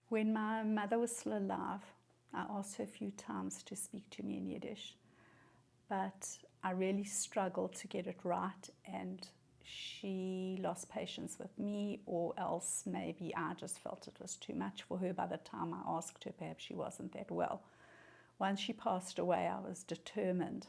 When my mother was still alive, I asked her a few times to speak to me in Yiddish, but I really struggled to get it right, and she lost patience with me, or else maybe I just felt it was too much for her by the time I asked her. Perhaps she wasn't that well. Once she passed away, I was determined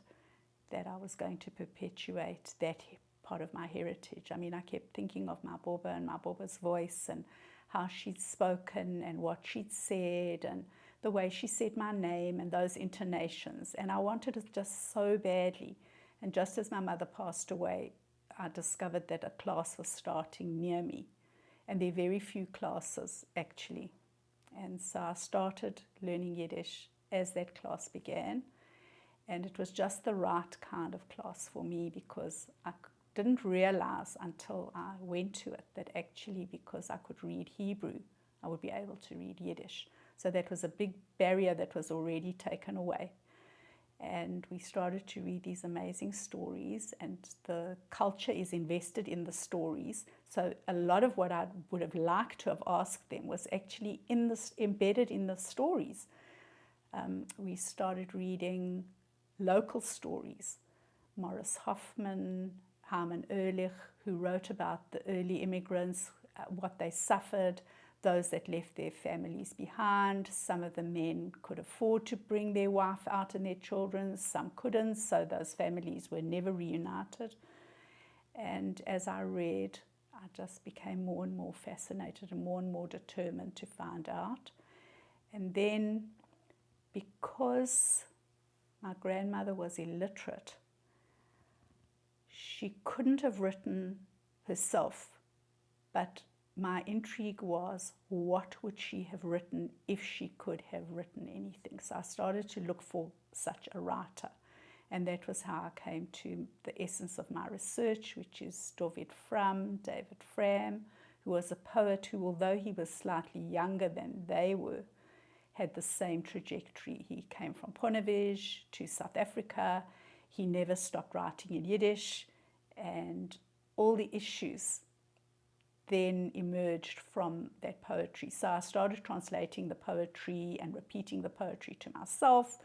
that I was going to perpetuate that part of my heritage. I mean, I kept thinking of my Bobe and my Bobe's voice and how she'd spoken and what she'd said and the way she said my name and those intonations. And I wanted it just so badly. And just as my mother passed away, I discovered that a class was starting near me. And there are very few classes, actually. And so I started learning Yiddish as that class began. And it was just the right kind of class for me, because I didn't realize until I went to it that actually, because I could read Hebrew, I would be able to read Yiddish. So that was a big barrier that was already taken away. And we started to read these amazing stories, and the culture is invested in the stories. So a lot of what I would have liked to have asked them was actually embedded in the stories. We started reading local stories. Morris Hoffman, Herman Ehrlich, who wrote about the early immigrants, what they suffered, those that left their families behind. Some of the men could afford to bring their wife out and their children, some couldn't, so those families were never reunited. And as I read, I just became more and more fascinated and more determined to find out. And then, because my grandmother was illiterate, she couldn't have written herself, but my intrigue was, what would she have written if she could have written anything? So I started to look for such a writer. And that was how I came to the essence of my research, which is David Fram, who was a poet who, although he was slightly younger than they were, had the same trajectory. He came from Ponevij to South Africa. He never stopped writing in Yiddish, and all the issues then emerged from that poetry. So I started translating the poetry and repeating the poetry to myself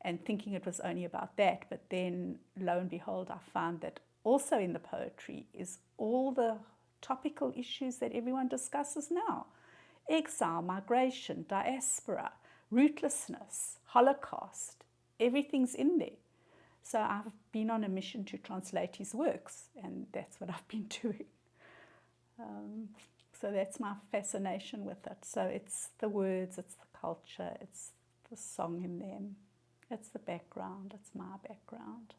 and thinking it was only about that. But then, lo and behold, I found that also in the poetry is all the topical issues that everyone discusses now. Exile, migration, diaspora, rootlessness, Holocaust, everything's in there. So I've been on a mission to translate his works, and that's what I've been doing. So that's my fascination with it. So it's the words, it's the culture, it's the song in them, it's the background, it's my background.